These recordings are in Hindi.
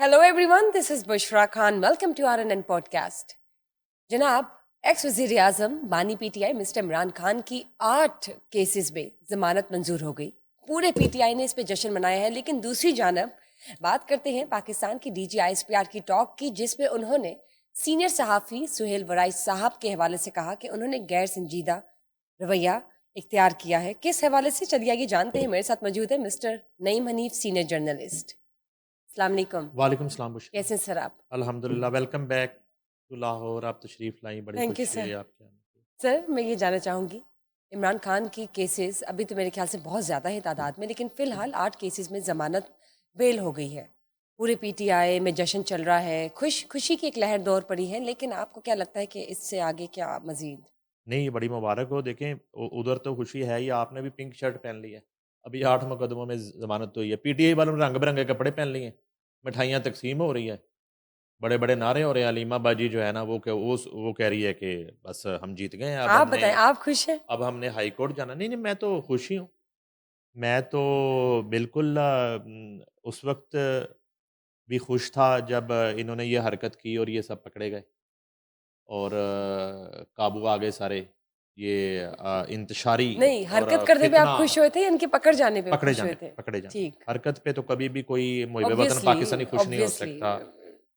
Hello everyone, this is Bushra Khan. Welcome to RNN podcast. जनाब, एक्स वजीर आजम बानी पीटीआई मिस्टर इमरान खान की 8 केसेस में जमानत मंजूर हो गई। पूरे पीटीआई ने इस पे जश्न मनाया है, लेकिन दूसरी जानब बात करते हैं पाकिस्तान की डीजी आईएसपीआर की टॉक की, जिसमें उन्होंने सीनियर सहाफ़ी सुहेल वराई साहब के हवाले से कहा कि उन्होंने गैर संजीदा रवैया इख्तियार किया है। किस हवाले से, चलिए आइए जानते हैं। मेरे साथ मौजूद है mister Naeem Hanif, senior journalist. अस्सलाम वालेकुम। वालेकुम सलाम बुशरा। कैसे हैं सर आप? अल्हम्दुलिल्लाह, वेलकम बैक टू लाहौर। आप तशरीफ़ लाई, बड़ी थैंक यू खुशी सर। है आपके आने की। सर, मैं ये जानना चाहूँगी, इमरान खान की केसेस अभी तो मेरे ख्याल से बहुत ज़्यादा है तादाद में, लेकिन फ़िलहाल 8 केसेस में ज़मानत बेल हो गई है। पूरे पीटीआई में जश्न चल रहा है, खुशी की एक लहर दौर पड़ी है, लेकिन आपको क्या लगता है कि इससे आगे क्या मज़ीद? नहीं, ये बड़ी मुबारक हो। देखें, उधर तो खुशी है ही, आपने भी पिंक शर्ट पहन ली है। अभी 8 मुकदमों में ज़मानत हुई है। पीटीआई वालों ने रंग-बिरंगे कपड़े पहन लिए हैं, मिठाइयाँ तकसीम हो रही है, बड़े-बड़े नारे हो रहे हैं। अलीमा बाजी जो है ना, वो कह रही है कि बस हम जीत गए हैं, आप बताएँ, आप खुश हैं? अब हमने हाई कोर्ट जाना। नहीं, नहीं, मैं तो खुश ही हूँ। मैं तो बिल्कुल उस वक़्त भी खुश था जब इन्होंने ये हरकत की और ये सब पकड़े गए और काबू आ गए सारे। ये इंतशारी नहीं, और हरकत करने पे आप फितना खुश हुए थे या इनके पकड़ जाने पे पकड़े खुश हुए जाने थे? पे पकड़े जाने पे। ठीक, हरकत पे तो कभी भी कोई मुहिब वतन ऑब्वियसली, पाकिस्तानी खुश नहीं हो ऑब्वियसली। सकता।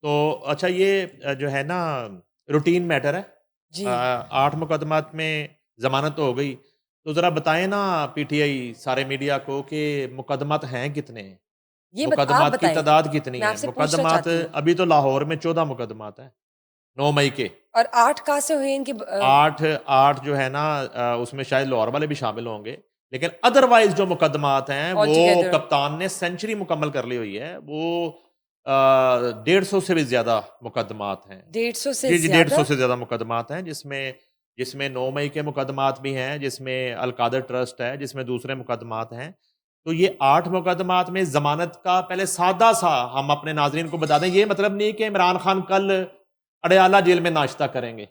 तो अच्छा, ये जो है ना, रूटीन मैटर है। जी, 8 मुकदमात में ज़मानत तो हो गई, तो ज़रा बताएँ ना पीटीआई सारे मीडिया को कि मुकदमात हैं कितने हैं? आप मुकदमात की बताएँ। तादाद कितनी मैं है? आपसे पूछना मुकदमात चाहती हूँ। अभी तो लाहौर में 14 मुकदमात हैं, 9 मई के। और 8 कहाँ से हुए इनके 8 8 जो है ना, उसमें शायद लाहौर वाले भी शामिल होंगे। लेकिन अदरवाइज़ जो मुकदमात हैं, ऑल वो टुगेदर? कप्तान ने सेंचुरी मुकम्मल कर ली हुई है। वो 150 से भी ज़्यादा मुकदमात हैं। 150 से जी, जी, 150 ज़्यादा? से ज़्यादा मुकदमात हैं, जिसमें जिसमें 9 मई के मुकदमात भी हैं, जिसमें अल-कादर ट्रस्ट है, जिसमें दूसरे मुकदमात हैं। तो ये 8 मुकदमात में ज़मानत का पहले सादा-सा हम अपने नाज़रीन को बता दें, ये मतलब नहीं कि इमरान खान कल अडयाला जेल में नाश्ता करेंगे।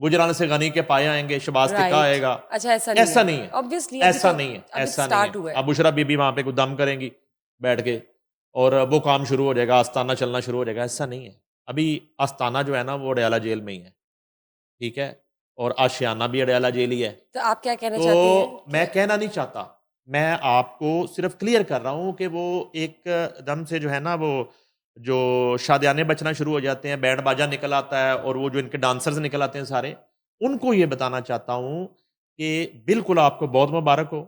गुजरान से गनी के पाए आएँगे, शहबाज़ तिक्का राइट। आएगा। अच्छा, ऐसा नहीं ऐसा है। नहीं है, ऑब्वियसली ऐसा नहीं है, अभी तो ऐसा नहीं है। स्टार्ट हुआ अब है। बुशरा बीबी वहाँ पे कुछ दम करेंगी बैठ के और वो काम शुरू हो जाएगा, आस्ताना चलना शुरू हो जाएगा, ऐसा नहीं है। अभी आस्ताना जो है ना, वो अडयाला जेल में ही है, ठीक है? और आशियाना भी अडयाला जेल ही है। तो आप क्या कहना चाहते हैं तो कि मैं कहना नहीं चाहता, मैं आपको सिर्फ़ क्लियर कर रहा हूँ कि वो एकदम से जो है ना, वो जो शादियाने बजना शुरू हो जाते हैं, बैंड बाजा निकल आता है और वो जो इनके डांसर्स निकल आते हैं सारे, उनको ये बताना चाहता हूँ कि बिल्कुल आपको बहुत मुबारक हो।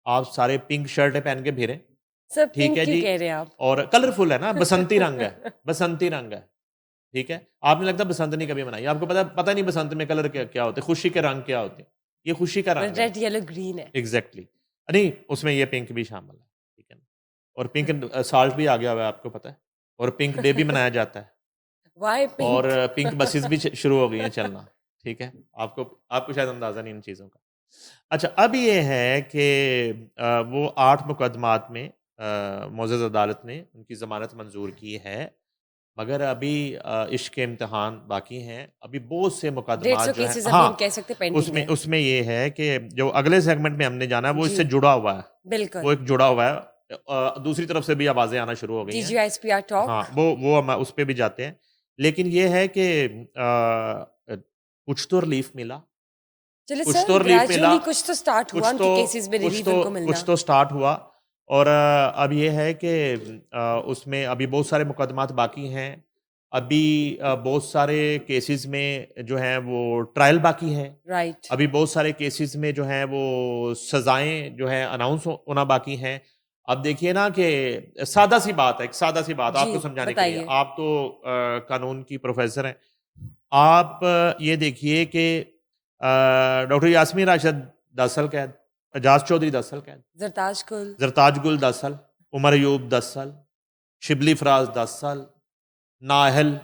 आप सारे पिंक शर्टें पहन के फिरें, सर, ठीक पिंक है क्यों जी? कह रहे हैं आप? और कलरफुल है ना, बसंती रंग है, बसंती रंग है, ठीक है? आपने लगता है बसंत नहीं कभी मनाई, आपको पता नहीं बसंत में कलर क्या क्या होते हैं, खुशी के रंग क्या होते हैं। ये खुशी का रंग है। रेड, येलो, ग्रीन है। एग्ज़ैक्टली। नहीं, उसमें ये पिंक भी शामिल है, ठीक है ना? और पिंक साल्ट भी आ गया हुआ है, आपको पता है? और पिंक डे भी मनाया जाता है व्हाई और पिंक? पिंक बसेस भी शुरू हो गई हैं चलना, ठीक है? आपको आपको शायद अंदाज़ा नहीं इन चीज़ों का। अच्छा, अब ये है कि वो 8 मुकदमात में मुअज़्ज़ज़ अदालत ने उनकी ज़मानत मंज़ूर की है, मगर अभी इश्क के इम्तिहान बाकी हैं। अभी बहुत से मुकदमात 150 जो हैं, केसेस अभी हम हाँ, कह सकते हैं पेंडिंग उसमें है। उसमें ये है कि जो अगले सेगमेंट में हमने जाना है, वो जी, इससे जुड़ा हुआ है। वो बिल्कुल। एक जुड़ा हुआ है। दूसरी तरफ से भी आवाज़ें आना शुरू हो गई हैं। DG ISPR talk. हाँ, वो हम उस पे भी जाते हैं। लेकिन ये है कि कुछ तो रिलीफ़ मिला, चलिए कुछ सर, तो रिलीफ़ मिला, ग्रेजुअली कुछ तो स्टार्ट हुआ कुछ उनके तो केसेस में रिलीफ उनको कुछ मिलना। तो स्टार्ट हुआ और अब ये है कि उसमें अभी बहुत सारे मुकदमात बाकी हैं। अभी बहुत सारे केसेज़ में जो है वो ट्रायल बाकी है। राइट। अभी बहुत सारे केसेज़ में जो है वो सज़ाएँ जो हैं अनाउंस होना बाकी हैं। अब देखिए ना कि सादा-सी बात है, एक सादा-सी बात जी, आपको समझाने के लिए। बताइए। आप तो कानून की प्रोफ़ेसर हैं। आप ये देखिए कि डॉक्टर यास्मीन राशिद 10 साल कैद, एजाज चौधरी 10 साल कैद, ज़रताज कुल। ज़रताज गुल 10 साल, उमर अयूब 10 साल, शिबली फराज 10 साल, नाअहल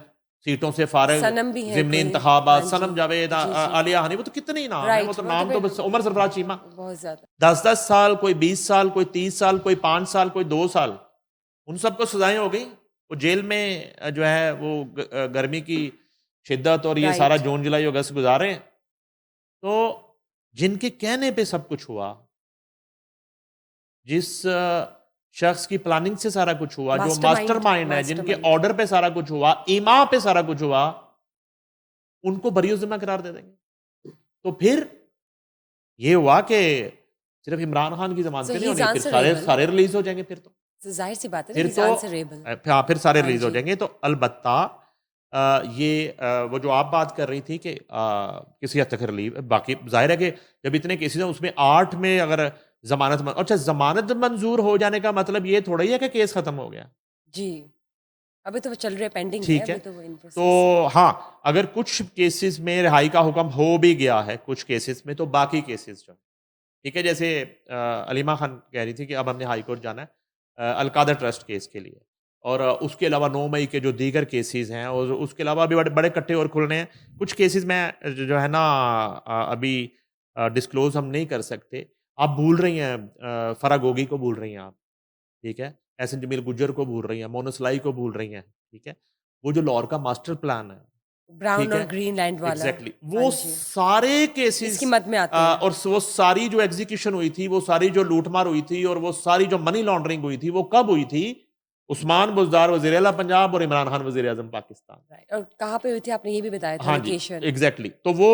सीटों से फारिग, सनम भी है ज़िमनी कोई। हाँ इंतखाबात, जी। सनम जावेद, जी, जी। आलिया हनी, वो तो कितने ही नाम हैं, वो राइट, तो वो तो नाम तो फिर बस उमर सरफराज चीमा। बहुत ज़्यादा। 10-10 साल, कोई 20 साल, कोई 30 साल, कोई 5 साल, कोई 2 साल, उन सबको सज़ाएँ हो गई। वो जेल में जो है वो गर्मी की शिद्दत और ये सारा राइट। जून, जुलाई, अगस्त गुज़ारे हैं। तो जिनके कहने पे सब कुछ हुआ, जिस शख्स की प्लानिंग से सारा कुछ हुआ, जो Mastermind, मास्टरमाइंड है, जिनके mastermind. ऑर्डर पे सारा कुछ हुआ, ईमा पे सारा कुछ हुआ, उनको बरी जिम्मा करार दे देंगे। तो फिर ये हुआ कि सिर्फ इमरान खान की जमानत So नहीं he's होनी, फिर answerable. सारे रिलीज हो जाएंगे फिर तो। So जाहिर सी बात है फिर he's तो answerable. हाँ, फिर सारे हाँ रिलीज हो जी. जाएंगे। तो अलबत्ता वो जो आप बात कर रही थी कि किसी हद तक रिलीव, बाकी जाहिर है कि जब इतने केसेस हैं उसमें 8 में अगर अच्छा जमानत मंजूर हो जाने का मतलब ये थोड़ा ही है कि केस खत्म हो गया। जी. अभी तो वो चल रहे पेंडिंग है, ठीक है, अभी तो वो इन तो प्रोसेस है. हाँ, अगर कुछ केसेस में रिहाई का हुक्म हो भी गया है, कुछ केसेस में, तो बाकी केसेस जो, ठीक है, जैसे अलीमा खान कह रही थी कि अब हमने हाई कोर्ट जाना है अलकादर ट्रस्ट केस के लिए, और उसके अलावा 9 मई के जो दीगर केसेस हैं, और उसके अलावा अभी बड़े बड़े कट्टे और खुलने हैं। कुछ केसेस में जो है ना अभी डिस्क्लोज हम नहीं कर सकते। आप भूल रही हैं फरा गोगी को भूल रही हैं आप, ठीक है, एहसन जमील गुज्जर को भूल रही हैं, मोनसलाई को भूल रही हैं, ठीक है, वो जो लाहौर का मास्टर प्लान है, ब्राउन ठीक और है, ग्रीन लैंड वाला. एग्जैक्टली हाँ वो जी. सारे केसेस इसकी मद में आते हैं. और वो सारी जो एग्जीक्यूशन हुई थी, वो सारी जो लूटमार हुई थी, और वो सारी जो मनी लॉन्ड्रिंग हुई थी, वो कब हुई थी? उस्मान बुज़दार वज़ीर आला पंजाब और इमरान खान वज़ीर आज़म पाकिस्तान। राइट. और कहाँ पे हुई थी आपने ये भी बताया था, हाँ जी, लोकेशन. एग्जैक्टली। तो वो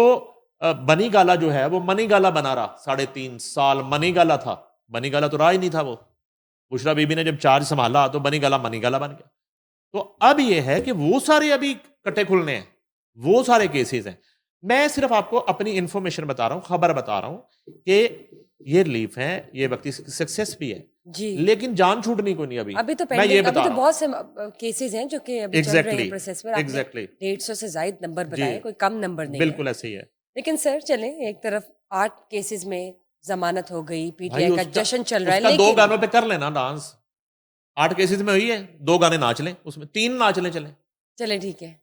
बनी गाला जो है, वो मनी गाला बना रहा 3.5 साल, मनी गाला था। बनी गाला तो रहा ही नहीं था वो। बुशरा बीबी ने जब चार्ज संभाला तो बनी गाला मनी गाला बन गया। तो अब ये है कि वो सारे अभी कट्टे खुलने हैं, वो सारे केसेस हैं। मैं सिर्फ आपको अपनी इंफॉर्मेशन बता रहा हूँ, खबर बता रहा हूँ कि ये रिलीफ है, ये वक्ती सक्सेस भी है, जी. लेकिन जान छूटनी को नहीं अभी। अभी तो मैं ये पेंडिंग, अभी बता तो रहा हूँ। बहुत से केसेस हैं जो कि अभी चल रहे हैं एग्जैक्टली, प्रोसेस में. आपने एग्जैक्टली, 150 से ज्यादा नंबर जी, बताए, कोई कम नंबर नहीं है. बिल्कुल ऐसे ही है। लेकिन सर चलें, एक तरफ 8 केसेस में जमानत हो गई, भाई पीटीआई का उसका जश्न चल रहा है, उसका 2 लेकिन गानों पे कर लेना डांस। 8 केसेस में हुई है, 2 गाने नाच लें उसमें, 3 नाच लें, चले चले ठीक है.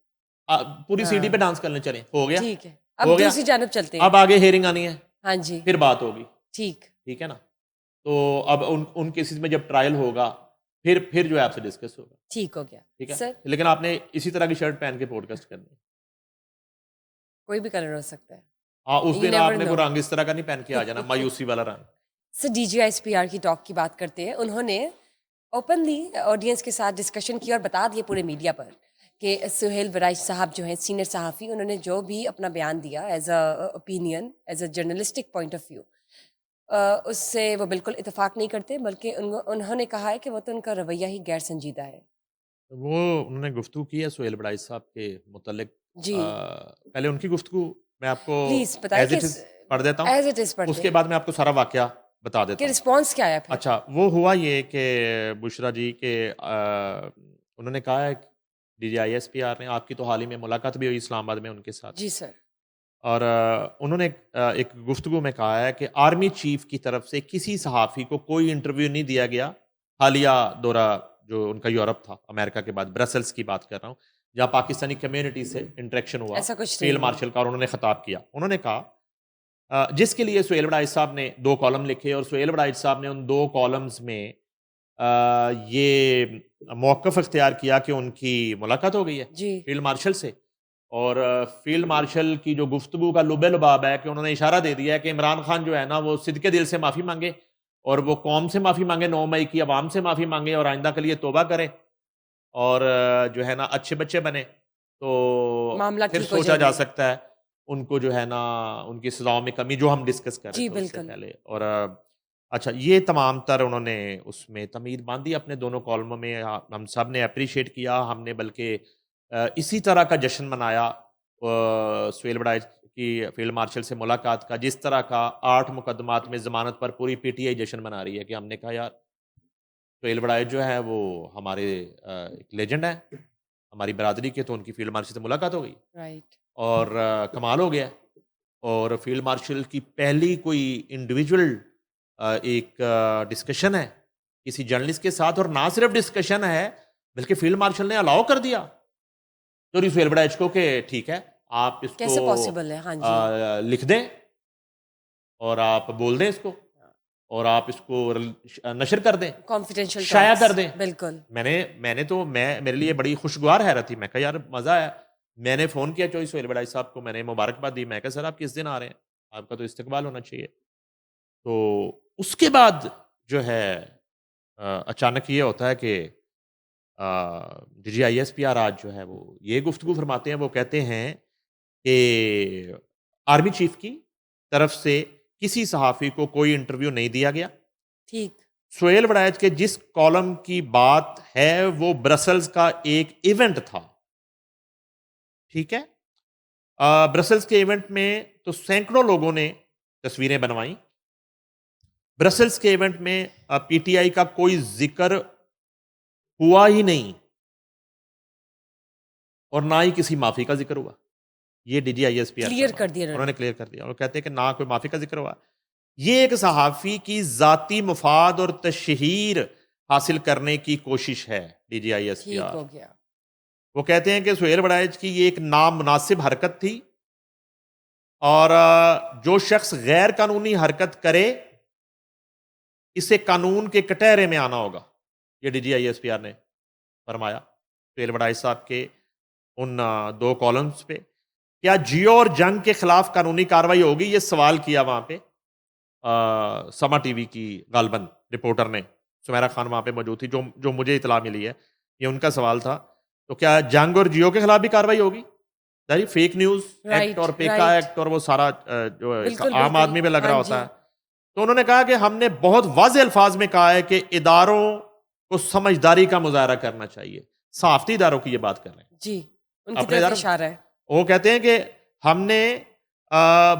पूरी सीडी पे हाँ डांस कर लें, चले, हो गया, ठीक है. हो अब गया। दूसरी जानब चलते हैं. अब आगे हेयरिंग आनी है, हाँ जी. फिर बात होगी, ठीक. ठीक है ना? तो अब उन केसेस में जब ट्रायल होगा, फिर जो है आपसे डिस्कस होगा, ठीक हो गया. ठीक है? सर लेकिन आपने इसी तरह की शर्ट पहन के पॉडकास्ट करनी है। कोई भी कलर हो सकता है. हाँ, उस यू दिन नेवर आपने नो. वो रंग इस तरह का नहीं पहन के आ जाना, मायूसी वाला रंग। सर डीजीआईएसपीआर की टॉक की बात करते हैं. उन्होंने ओपनली ऑडियंस के साथ डिस्कशन की और बता दिए पूरे मीडिया पर कि सुहेल वराइश साहब जो हैं सीनियर सहाफ़ी, उन्होंने जो भी अपना बयान दिया as a opinion, as a journalistic point of view, उससे वो बिल्कुल इतफाक़ नहीं करते, बल्कि उन्होंने कहा है कि वो तो उनका रवैया ही गैर संजीदा है. वो उन्होंने गुफ्तगू की है सुहेल बड़ाई साहब के मुतल्लिक। जी. पहले उनकी गुफ्तगू मैं आपको प्लीज़ बताइए एज़ कि इट इज़ पढ़ देता हूँ, एज इट इज़ पढ़ उसके दें बाद मैं आपको सारा वाक़या बता देता कि हूँ। रिस्पॉन्स क्या आया फिर. अच्छा, वो हुआ ये कि बुशरा जी के उन्होंने कहा है डीजीआईएसपीआर ने, आपकी तो हाल ही में मुलाकात भी हुई इस्लामाबाद में उनके साथ, जी सर. और उन्होंने एक गुफ्तगू में कहा है कि आर्मी चीफ की तरफ से किसी सहाफ़ी को कोई इंटरव्यू नहीं दिया गया। हालिया दौरा जो उनका यूरोप था, अमेरिका के बाद, ब्रसल्स की बात कर रहा हूँ, जहाँ पाकिस्तानी कम्युनिटी से इंटरेक्शन हुआ ऐसा कुछ नहीं फील्ड हुआ. मार्शल का, और उन्होंने ख़ताब किया। उन्होंने कहा जिसके लिए सुहेल बड़ाइच साहब ने 2 कॉलम लिखे, और सुहेल बड़ाइच साहब ने उन 2 कॉलम्स में ये मौक़िफ़ इख्तियार किया कि उनकी मुलाकात हो गई है जी. फील्ड मार्शल से, और फील्ड मार्शल की जो गुफ्तगू का लुबे-लुबाब है कि उन्होंने इशारा दे दिया है कि इमरान खान जो है ना, वो सिदके दिल से माफ़ी मांगे, और वो कौम से माफ़ी मांगे, 9 मई की अवाम से माफ़ी मांगे, और आइंदा के लिए तौबा करें, और जो है ना अच्छे बच्चे बने, तो मामला फिर ठीक हो सोचा जा जाएगा. सकता है उनको जो है ना उनकी सज़ाओं में कमी, जो हम डिस्कस कर रहे जी थे उससे बिल्कुल. पहले। और अच्छा, ये तमाम तर उन्होंने उसमें तमीद बांधी अपने दोनों कॉलमों में। हम सब ने अप्रिशिएट किया, हमने बल्कि इसी तरह का जश्न मनाया सुहेल बड़ाइच की फील्ड मार्शल से मुलाकात का, जिस तरह का 8 मुकदमात में ज़मानत पर पूरी पीटीआई जश्न मना रही है। कि हमने कहा यार सुहेल बड़ाइच जो है वो हमारे एक लेजेंड है, हमारी बरादरी के, तो उनकी फील्ड मार्शल से मुलाकात हो गई, राइट. और कमाल हो गया। और फील्ड मार्शल की पहली कोई इंडिविजुअल एक डिस्कशन है किसी जर्नलिस्ट के साथ, और ना सिर्फ डिस्कशन है बल्कि फील्ड मार्शल ने अलाउ कर दिया चोरी सुहेल बड़ाइच को कि ठीक है, आप इसको कैसे पॉसिबल है. हाँ जी. लिख दें, और आप बोल दें इसको, और आप इसको नशर कर दें, कॉन्फिडेंशियल शाया कर टॉक्स. दें। बिल्कुल. मेरे लिए बड़ी खुशगवार हैरत थी। मैं कहा यार मज़ा आया। मैंने फ़ोन किया चोरी सुहेल बड़ाइच साहब को, मैंने मुबारकबाद दी। मैं कहा सर आप किस दिन आ रहे हैं? आपका तो इस्तकबाल होना चाहिए। तो उसके बाद जो है अचानक ये होता है कि DGISPR आज जो है वो ये गुफ्तगू फरमाते हैं, वो कहते हैं कि आर्मी चीफ की तरफ से किसी सहाफ़ी को कोई इंटरव्यू नहीं दिया गया। ठीक। सुहेल वड़ैच के जिस कॉलम की बात है वो ब्रसल्स का एक इवेंट था, ठीक है। ब्रसल्स के इवेंट में तो सैकड़ों लोगों ने तस्वीरें बनवाई। ब्रसल्स के इवेंट में PTI का कोई जिक्र हुआ ही नहीं और ना ही किसी माफी का जिक्र हुआ। ये DGISPR क्लियर कर दिया उन्होंने क्लियर कर दिया और कहते हैं कि ना कोई माफी का जिक्र हुआ। ये एक सहाफ़ी की ज़ाती मुफाद और तशहीर हासिल करने की कोशिश है ठीक DGISPR। हो गया। वो कहते हैं कि सुहेल वड़ैच की ये एक नामुनासिब हरकत थी और जो शख्स गैर कानूनी हरकत करे इसे कानून के कटहरे में आना होगा। ये DGISPR ने फरमाया सुहेल वड़ैच साहब के उन 2 कॉलम्स पे। क्या जियो और जंग के खिलाफ कानूनी कार्रवाई होगी, ये सवाल किया वहां पे समा टीवी की गालबन रिपोर्टर ने। सुमेरा खान वहां पे मौजूद थी, जो मुझे इतला मिली है, ये उनका सवाल था। तो क्या जंग और जियो के खिलाफ भी कार्रवाई होगी? फेक न्यूज एक्ट और पेका एक्ट और वो सारा जो आम आदमी पे लग रहा होता है। तो उन्होंने कहा कि हमने बहुत वाज़ेह अल्फाज में कहा है कि इदारों को समझदारी का मुजाहरा करना चाहिए। साफ्ती इदारों की ये बात कर रहे हैं जी, उनकी तरफ इशारा है। वो कहते हैं कि हमने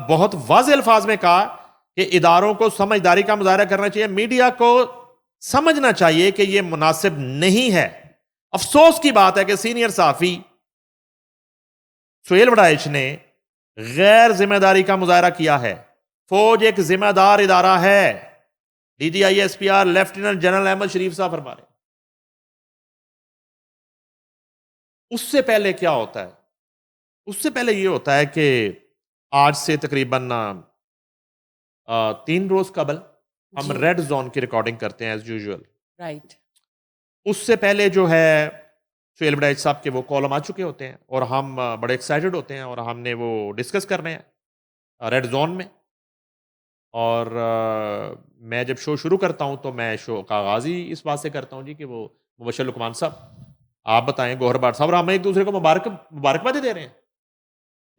बहुत वाज़ेह अल्फाज में कहा कि इदारों को समझदारी का मुजाहरा करना चाहिए, मीडिया को समझना चाहिए कि यह मुनासिब नहीं है। अफसोस की बात है कि सीनियर सहाफ़ी सुहेल वड़ैच ने गैर जिम्मेदारी का मुजाहरा किया है। फौज एक जिम्मेदार इदारा है। DGISPR लेफ्टिनेंट जनरल अहमद शरीफ साहब फरमा रहे। उससे पहले क्या होता है? उससे पहले यह होता है कि आज से तकरीबन 3 रोज कबल हम रेड जोन की रिकॉर्डिंग करते हैं एज यूजुअल। राइट। उससे पहले जो है सुहेल वड़ैच साहब के वो कॉलम आ चुके होते हैं और हम बड़े एक्साइटेड होते हैं और हमने वो डिस्कस करने हैं रेड जोन में। और मैं जब शो शुरू करता हूं तो मैं शो का आगाज़ ही इस बात से करता हूं जी कि वो मुबशर लुकमान साहब आप बताएं, गौहर बाट साहब, और हम एक दूसरे को मुबारकबादी दे रहे हैं।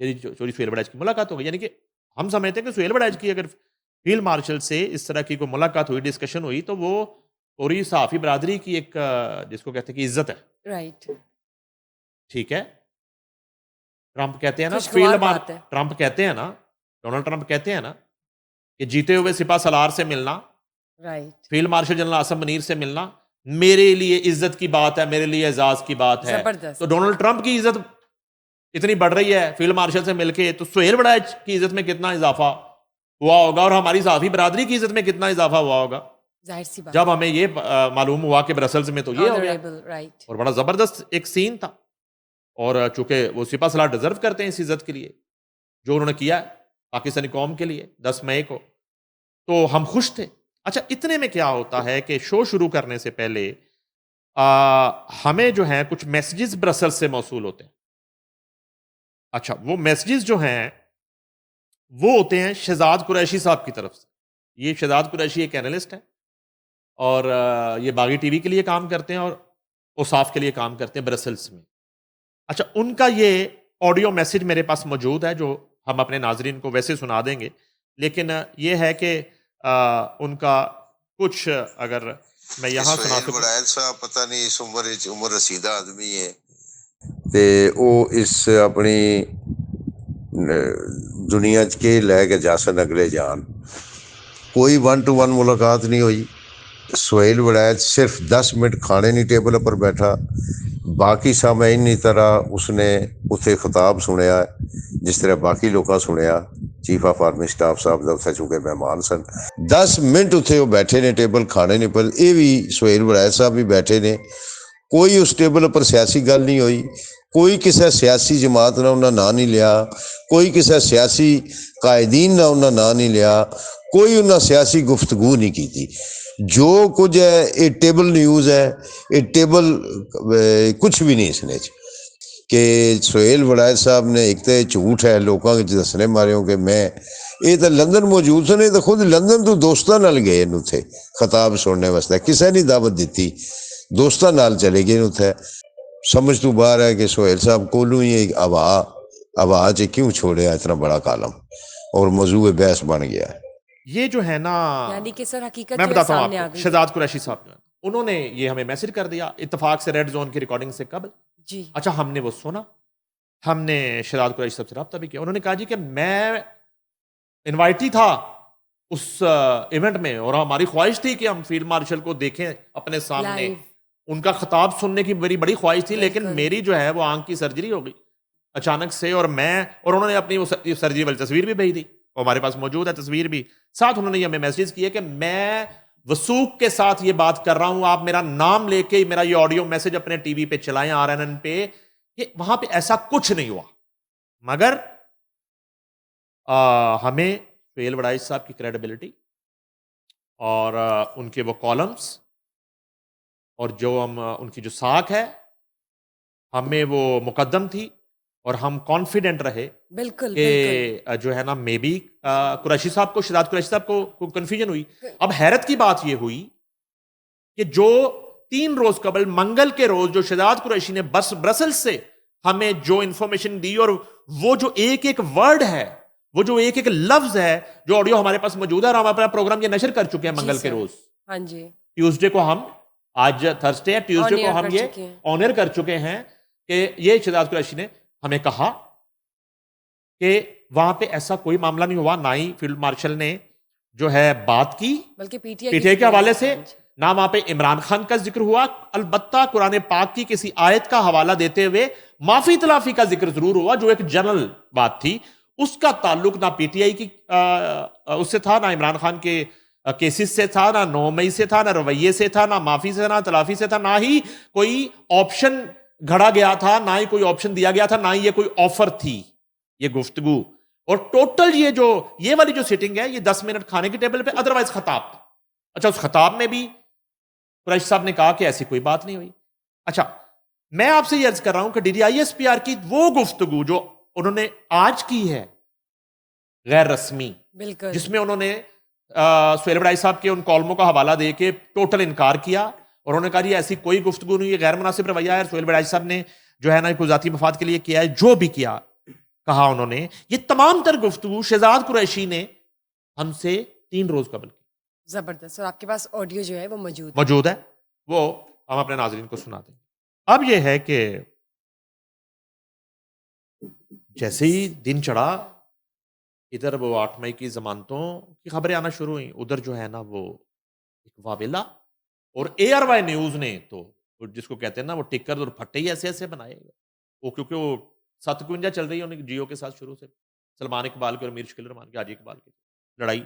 यदि चोरी सुहेल वड़ैच की मुलाकात हो गई, यानी कि हम समझते हैं कि सुहेल वड़ैच की अगर फील्ड मार्शल से इस तरह की कोई मुलाकात हुई, डिस्कशन हुई, तो वो पूरी सहाफ़ी बरादरी की एक जिसको कहते हैं कि इज्जत है। राइट। ठीक है। ट्रंप कहते हैं ना, ट्रंप कहते हैं ना, डोनाल्ड ट्रंप कहते हैं ना कि जीते हुए सिपा सलार से मिलना, right, field marshal general Asim Munir से मिलना मेरे लिए इज्जत की बात है, मेरे लिए एजाज की बात है। तो डोनाल्ड ट्रंप की इज्जत इतनी बढ़ रही है फील्ड मार्शल से मिलके, तो सुहेल वड़ैच की इज्जत में कितना इजाफा हुआ होगा और हमारी सहाफ़ी बरादरी की इज्जत में कितना इजाफा हुआ होगा जाहिर सी बात। जब हमें ये मालूम हुआ कि ब्रसल्स में तो ये हो गया। राइट। और बड़ा जबरदस्त एक सीन था और चूंकि वो सिपा सलार डिजर्व करते हैं इस इज्जत के लिए जो उन्होंने किया पाकिस्तानी कौम के लिए 10 मई को, तो हम खुश थे। अच्छा, इतने में क्या होता है कि शो शुरू करने से पहले हमें जो है कुछ मैसेजेस ब्रसल्स से मौसूल होते हैं। अच्छा, वो मैसेजेस जो हैं वो होते हैं शहजाद कुरैशी साहब की तरफ से। ये शहजाद कुरैशी एक एनालिस्ट है और ये बागी टीवी के लिए काम करते हैं और ओसाफ के लिए काम करते हैं ब्रसल्स में। अच्छा, उनका ये ऑडियो मैसेज मेरे पास मौजूद है जो हम अपने नाजरीन को वैसे सुना देंगे, लेकिन ये है कि उनका कुछ अगर मैं यहाँ सुना सकूं। वड़ैच साहब पता नहीं इस उम्र रसीदा आदमी है ते वो इस अपनी दुनिया च के लैके जासन अगले जान। कोई 1 to 1 मुलाकात नहीं हुई। सुहेल वड़ैच सिर्फ 10 मिनट खाने नहीं टेबल पर बैठा, बाकी सामईन की तरह उसने उत्थे खिताब सुनिया जिस तरह बाकी लोग सुनिया। चीफ ऑफ आर्मी स्टाफ साहब का उत्थे चूंकि मेहमान सन, 10 मिनट उत्थे वो बैठे ने टेबल खाने नहीं पर। ये भी सुहेल वड़ैच साहब भी बैठे ने, कोई उस टेबल पर सियासी गल नहीं हुई, कोई किसी सियासी जमात ना उन्हें ना नहीं लिया, कोई किसी सियासी कायदीन ना उन्हें ना नहीं लिया, कोई उन्हें सियासी गुफ्तगू नहीं की थी। जो कुछ है ये टेबल न्यूज़ है, ये टेबल कुछ भी नहीं इसने कि सुहेल वड़ैच साहब ने एक तो झूठ है लोगों के दसने मारे हो कि मैं ਇਹ ਤਾਂ ਲੰਦਨ ਮੌਜੂਦ ਸਨ, ਇਹ ਤਾਂ ਖੁਦ ਲੰਦਨ ਤੋਂ ਦੋਸਤਾਂ ਨਾਲ ਗਏ ਨੇ ਉੱਥੇ ਖਿਤਾਬ ਸੁਣਨੇ ਵਾਸਤੇ, ਕਿਸੇ ਨੇ ਦਾਵਤ ਦਿੱਤੀ, ਦੋਸਤਾਂ ਨਾਲ ਚਲੇ ਗਏ ਨੇ ਉੱਥੇ। समझ तो बाहर है कि सोहेल साहब कोलू ही एक हवा च क्यों छोड़े इतना बड़ा कालम और मौजू बहस बन गया है। ये जो है ना, यानी कि सर हकीकत मैं जो है बताता हूँ सामने आ आपको, गई। शहजाद कुरैशी साहब जो है, उन्होंने ये हमें मैसेज कर दिया इत्तेफाक से रेड जोन की रिकॉर्डिंग से कबल। जी अच्छा, हमने वो सुना, हमने शहजाद कुरैशी साहब से रब्ता भी किया। उन्होंने कहा जी कि मैं इनवाइट ही था उस इवेंट में और हमारी ख्वाहिश थी कि हम फील्ड मार्शल को देखें अपने सामने, लाइव उनका खिताब सुनने की मेरी बड़ी ख्वाहिश थी, लेकिन बिल्कुल। मेरी जो है वो आंख की सर्जरी हो गई अचानक से। और उन्होंने अपनी वो सर्जरी वाली तस्वीर भी भेज दी, और हमारे पास मौजूद है तस्वीर भी। साथ उन्होंने ये हमें मैसेज किया कि मैं वसूख के साथ ये बात कर रहा हूं, आप मेरा नाम लेके मेरा ये ऑडियो मैसेज अपने टीवी पे चलाएं, आरएनएन पे, कि वहां पे ऐसा कुछ नहीं हुआ। मगर हमें सुहेल वड़ाइच साहब की क्रेडिबिलिटी और उनके वो कॉलम्स और जो हम उनकी जो साख है, हमें वो मुकद्दम थी और हम कॉन्फिडेंट रहे बिल्कुल कि बिल्कुल जो है ना, मे बी कुरैशी साहब को, शहजाद कुरैशी साहब को कंफ्यूजन हुई। अब हैरत की बात ये हुई कि जो 3 रोज कबल मंगल के रोज जो शहजाद कुरैशी ने ब्रसल्स से हमें जो इंफॉर्मेशन दी, और वो जो एक एक वर्ड है, वो जो एक एक लफ्ज है, जो ऑडियो हमारे पास मौजूद है, और हम अपना प्रोग्राम ये नशर कर चुके हैं जी मंगल के सर। रोज। हाँ जी ट्यूसडे को हम, आज थर्सडे है, ट्यूसडे On को air हम कर ये चुके हैं। ऑनर कर चुके हैं कि ये शहजाद कुरैशी ने हमें कहा कि वहां पे ऐसा कोई मामला नहीं हुआ, ना ही फील्ड मार्शल ने जो है बात की बल्कि पीटीआई पीटीआई के हवाले से, हाँ जी। ना वहां पे इमरान खान का जिक्र हुआ। अलबत्ता कुरान पाक की किसी आयत का हवाला देते हुए माफी तलाफी का जिक्र जरूर हुआ, जो एक जनरल बात थी, उसका ताल्लुक ना पीटीआई की उससे था, ना इमरान खान के केसेस से था, ना 9 मई से था, ना रवैये से था, ना माफी से, ना तलाफी से था, ना ही कोई ऑप्शन घड़ा गया था, ना ही कोई ऑप्शन दिया गया था, ना ही ये कोई ऑफर थी, ये गुफ्तगू। और टोटल ये वाली जो सिटिंग है, ये 10 मिनट खाने की टेबल पे, अदरवाइज खताब था। अच्छा, उस खताब में भी कुरैशी साहब ने कहा कि ऐसी कोई बात नहीं हुई। अच्छा, मैं आपसे ये अर्ज कर रहा हूं कि DDISPR की वो गुफ्तगू जो उन्होंने आज की है, गैर रस्मी, बिल्कुल जिसमें उन्होंने सुहेल वड़ाइच साहब के उन कॉलमों का हवाला दे के टोटल इनकार किया, और उन्होंने कहा ये ऐसी कोई गुफ्तगू नहीं है, गैर मुनासिब रवैया है, सुहेल वड़ाइच साहब ने जो है ना कोई जाती मफाद के लिए किया है, जो भी किया, कहा उन्होंने, ये तमाम तर गुफ्तगू शहजाद कुरैशी ने हमसे 3 रोज कबल की जबरदस्त। और आपके पास ऑडियो जो है वो मौजूद है, वो हम अपने नाजरीन को सुनाते हैं। अब ये है कि जैसे ही दिन चढ़ा, इधर वो 8 मई की जमानतों की खबरें आना शुरू हुई, उधर जो है ना वो एक वावेला, और ARY न्यूज ने तो वो जिसको कहते हैं ना, वो टिकर और फट्टे ही ऐसे ऐसे बनाए वो, क्योंकि वो 751 चल रही है उन्हें जियो के साथ शुरू से, सलमान इकबाल के और मीर शकील रहमान के, हाजी इकबाल की लड़ाई,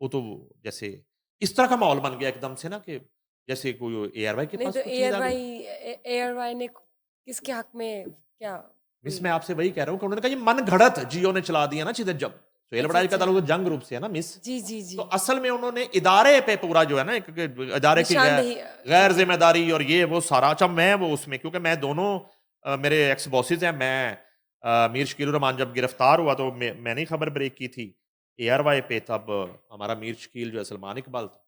वो तो जैसे इस तरह का माहौल बन गया एकदम से ना, कि जैसे कोई ARY के नहीं। पास तो कुछ चीज़ आ गई। एआरवाई ने किसके हक में क्या मिस, मैं आपसे वही कह रहा हूँ कि उन्होंने कहा ये मन घड़त जियो ने चला दिया ना चीजें। जब सुहेल अच्छा, वड़ाइच का अच्छा। ताल्लुक तो जंग ग्रुप से है ना मिस, जी जी जी तो असल में उन्होंने इदारे पे पूरा जो है ना, एक इदारे की निशानदेही गैर जिम्मेदारी और ये वो सारा। अच्छा, मैं वो उसमें, क्योंकि मैं दोनों मेरे एक्स बॉसेज हैं, मैं मीर शकील रहमान जब गिरफ्तार हुआ तो मैंने ही खबर ब्रेक की थी ARY पे, तब हमारा मीर शकील जो है सलमान इकबाल था,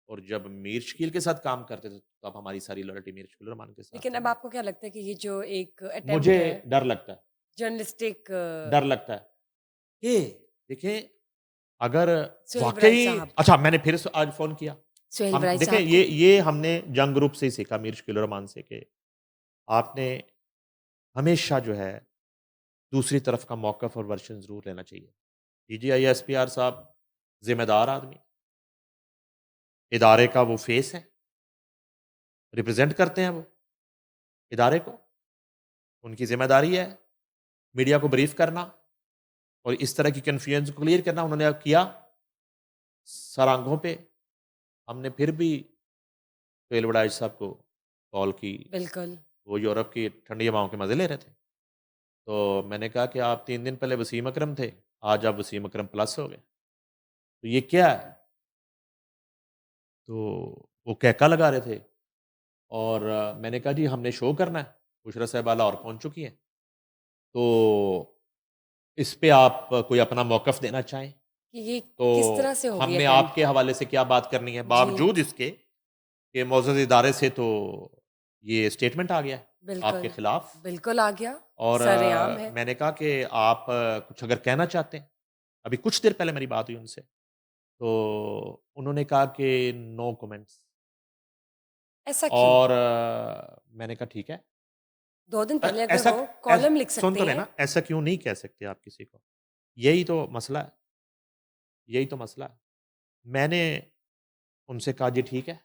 और जब मीर शकील के साथ काम करते थे तब हमारी सारी लॉयल्टी मीर शकील रहमान के साथ लेकिन थी। अब आपको क्या लगता है कि ये जो एक अटेम्प्ट मुझे है डर लगता है, जर्नलिस्टिक डर लगता है कि देखें, अगर सुहेल वड़ाइच वाकई, साहब अच्छा मैंने फिर से आज फोन किया, सुहेल हम वड़ाइच देखें, साहब ये हमने जंग ग्रुप से ही सीखा मीर शकील रहमान से, कि आपने हमेशा जो है दूसरी तरफ का मौकफ और वर्शन जरूर लेना चाहिए। DGISPR साहब जिम्मेदार आदमी, इदारे का वो फेस है, रिप्रेजेंट करते हैं वो इदारे को, उनकी जिम्मेदारी है मीडिया को ब्रीफ करना और इस तरह की कन्फ्यूजन को क्लियर करना। उन्होंने अब किया सरांगों पे। हमने फिर भी सुहेल वड़ाइच साहब को कॉल की, बिल्कुल वो यूरोप की ठंडी हवाओं के मजे ले रहे थे, तो मैंने कहा कि आप 3 दिन पहले वसीम अकरम थे, आज आप वसीम अकरम प्लस हो गए, तो ये क्या है? तो वो कहका लगा रहे थे, और मैंने कहा जी हमने शो करना है, बुशरा साहब लाहौर पहुंच चुकी हैं, तो इस पे आप कोई अपना मौक़िफ़ देना चाहें? कि ये तो किस तरह से हो गई हमने अटेम्प्ट? आपके हवाले से क्या बात करनी है? जी, बावजूद इसके कि मुअज़्ज़ज़ इदारे से तो ये स्टेटमेंट आ गया है आपके बिल्कुल, खिलाफ। बिल्कुल आ गया, और सरेआम है। मैंने कहा कि आप कुछ अगर कहना चाहते हैं, अभी कुछ देर पहले मेरी बात हुई उनसे, तो उन्होंने कहा कि नो कमेंट्स। ऐसा क्यों? और मैंने कहा ठीक है। 2 दिन पहले अगर ऐसा हो, कॉलम लिख सुन सकते तो हैं। लेना, ऐसा क्यों नहीं कह सकते आप किसी को? यही तो मसला है, यही तो मसला है। मैंने उनसे कहा जी ठीक है।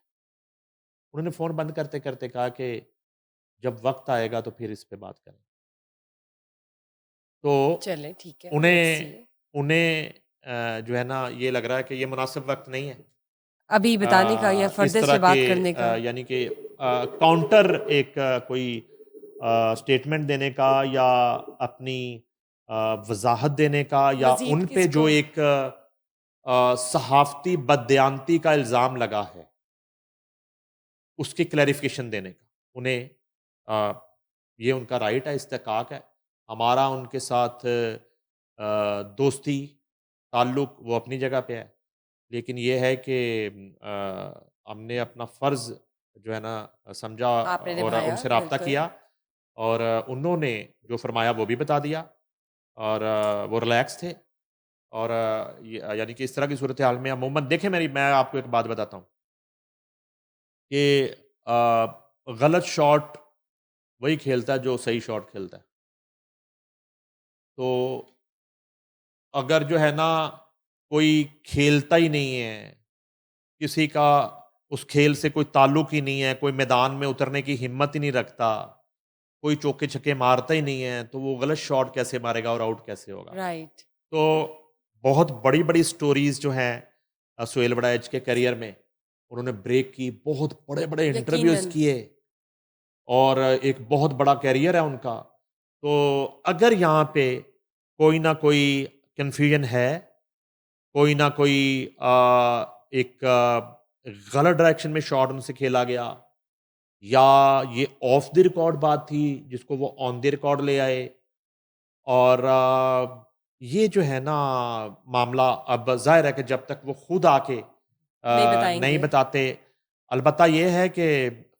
उन्होंने फ़ोन बंद करते-करते कहा कि जब वक़्त आएगा तो फिर इस पे बात करेंगे। तो चलें ठीक है, लेट्स सी। उन्हें उन्हें जो है ना ये लग रहा है कि ये मुनासिब वक़्त नहीं है। अभी बताने का या इस फर्दर तरह से के बात करने का? यानी कि काउंटर एक कोई स्टेटमेंट देने का या अपनी वज़ाहत देने का या मज़ीद उन पे जो किसको? एक सहाफ़ती बददयानती का इल्ज़ाम लगा है, उसकी क्लैरिफ़िकेशन देने का। उन्हें ये उनका राइट है, इस्तेहक़ाक़ है। हमारा उनके साथ दोस्ती, ताल्लुक़ वो अपनी जगह पे है। लेकिन ये है कि हमने अपना फ़र्ज़ जो है ना समझा आपने और निभाया, उनसे राब्ता बिल्कुल। किया और उन्होंने जो फ़रमाया वो भी बता दिया और वो रिलैक्स थे और यानी कि इस तरह की सूरत हाल में अमूमन देखें मैं आपको एक बात बताता हूँ कि गलत शॉट वही खेलता है जो सही शॉट खेलता है। तो अगर जो है ना कोई खेलता ही नहीं है, किसी का उस खेल से कोई ताल्लुक ही नहीं है, कोई मैदान में उतरने की हिम्मत ही नहीं रखता, कोई चौके-छक्के मारता ही नहीं है, तो वो गलत शॉट कैसे मारेगा और आउट कैसे होगा? राइट, तो बहुत बड़ी-बड़ी स्टोरीज़ जो हैं सोहेल वड़ैच के करियर में, उन्होंने ब्रेक की, बहुत बड़े-बड़े इंटरव्यूज़ यकीनन। किए और एक बहुत बड़ा करियर है उनका। तो अगर यहाँ पे कोई ना कोई कन्फ्यूजन है, कोई ना कोई एक गलत डायरेक्शन में शॉट उनसे खेला गया या ये ऑफ द रिकॉर्ड बात थी जिसको वो ऑन द रिकॉर्ड ले आए और ये जो है ना मामला अब ज़ाहिर है कि जब तक वो खुद आके नहीं नहीं बताएँगे। बताते अलबत्ता ये है कि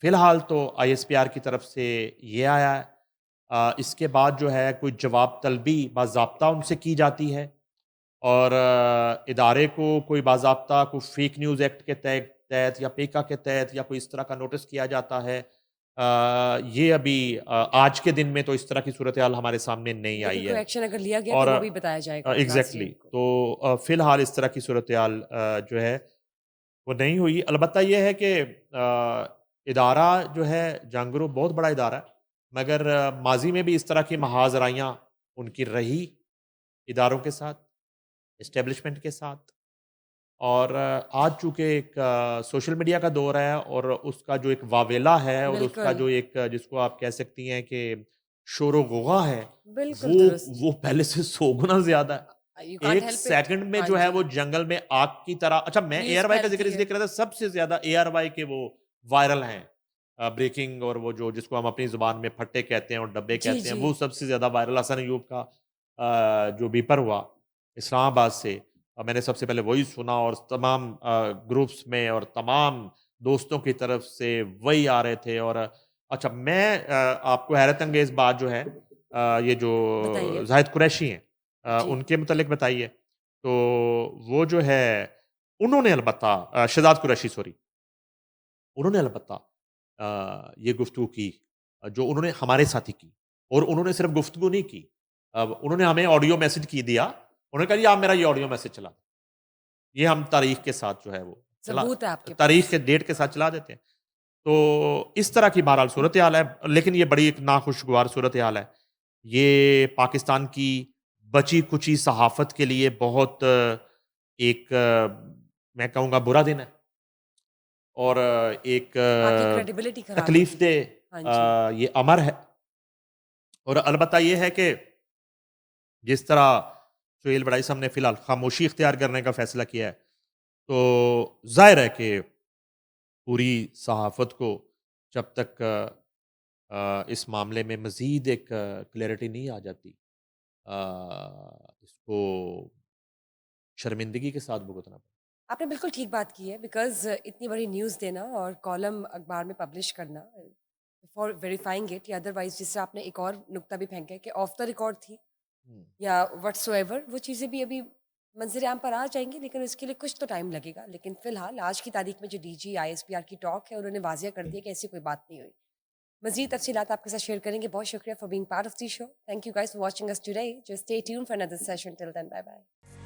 फ़िलहाल तो आईएसपीआर की तरफ से ये आया है इसके बाद जो है कोई जवाब तलबी बाज़ाब्ता उनसे की जाती है और इदारे को कोई बाज़ाब्ता कोई फ़ेक न्यूज़ एक्ट के तहत या पेका के तहत या कोई इस तरह का नोटिस किया जाता है। ये अभी आज के दिन में तो इस तरह की सूरत-ए-हाल हमारे सामने नहीं आई लेकिन कोई है एक्शन अगर लिया गया तो और वो भी बताया जाएगा एग्ज़ैक्टली नाज़रीन को। तो फ़िलहाल इस तरह की सूरत-ए-हाल जो है वो नहीं हुई। अलबत्ता ये है कि इदारा जो है जंगरू बहुत बड़ा इदारा है, मगर माज़ी में भी इस तरह की महाज़राइयाँ उनकी रही इदारों के साथ, एस्टेब्लिशमेंट के साथ और आज चूँकि एक सोशल मीडिया का दौर है और उसका जो एक वावेला है और उसका बिल्कुल, जो एक जिसको आप कह सकती हैं कि शोर-ओ-गुगा है, बिल्कुल वो दुरुस्त। वो पहले से 100 गुना ज़्यादा यू है। Can't 1 help it. सेकंड में हाँ जो है जी, वो जंगल में आग की तरह अच्छा मैं न्यूज़ एआरवाई का ज़िक्र फैलती है। इसलिए कर रहा था, सबसे ज़्यादा एआरवाई के वो वायरल हैं। ब्रेकिंग और वो जो जिसको हम अपनी ज़ुबान में फट्टे कहते हैं और डब्बे जी, कहते हैं, जी। वो सबसे ज़्यादा वायरल हसन अय्यूब का जो बीपर हुआ इस्लामाबाद से मैंने सबसे पहले वही सुना और तमाम ग्रुप्स में और तमाम दोस्तों की तरफ से वही आ रहे थे और अच्छा मैं आपको हैरत अंगेज़ बात जो है ये जो बताइए। ज़ाहिद कुरैशी हैं जी, उनके मुतल्लिक बताइए। तो वो जो है उन्होंने अलबत्ता शहज़ाद कुरैशी सॉरी उन्होंने अलबत्ता ये गुफ्तगू की जो उन्होंने हमारे साथ ही की और उन्होंने सिर्फ़ गुफ्तगू नहीं की उन्होंने हमें ऑडियो मैसेज की दिया। उन्होंने कहा, "जी आप मेरा ये ऑडियो मैसेज चला" ये हम तारीख के साथ जो है वो चला सबूत है आपके तारीख पास। के डेट के साथ चला देते हैं। तो इस तरह की बहरहाल सूरत-ए-हाल है, लेकिन ये बड़ी एक नाखुशगवार सूरत-ए-हाल है। ये पाकिस्तान की बची-खुची सहाफ़त के लिए बहुत एक मैं कहूँगा बुरा दिन है और एक आपकी क्रेडिबिलिटी खराब होगी। तकलीफ़देह हाँ जी, ये अमर है और अलबत्ता ये है कि जिस तरह सुहेल बड़ाई साहब ने फ़िलहाल खामोशी इख्तियार करने का फ़ैसला किया है, तो ज़ाहिर है कि पूरी सहाफ़त को जब तक इस मामले में मज़ीद एक क्लैरिटी नहीं आ जाती, इसको शर्मिंदगी के साथ भुगतना पड़ा। आपने बिल्कुल ठीक बात की है बिकॉज़ इतनी बड़ी न्यूज़ देना और कॉलम अखबार में पब्लिश करना फॉर वेरीफाइंग इट या अदरवाइज़ जिससे आपने एक और नुक्ता भी फेंका है कि ऑफ द रिकॉर्ड थी हुँ। या व्हाट्सोएवर वो चीज़ें भी अभी मंज़िल आम पर आ जाएँगी लेकिन इसके लिए कुछ तो टाइम लगेगा। लेकिन फ़िलहाल आज की तारीख में जो डीजी, आईएसपीआर की टॉक है उन्होंने वाज़िया कर दिया कि ऐसी कोई बात नहीं हुई। मज़ीद तफ़सीलात आपके साथ शेयर करेंगे। बहुत शुक्रिया for being part of the show. Thank you guys for watching us today. Just stay tuned for another session till then bye bye.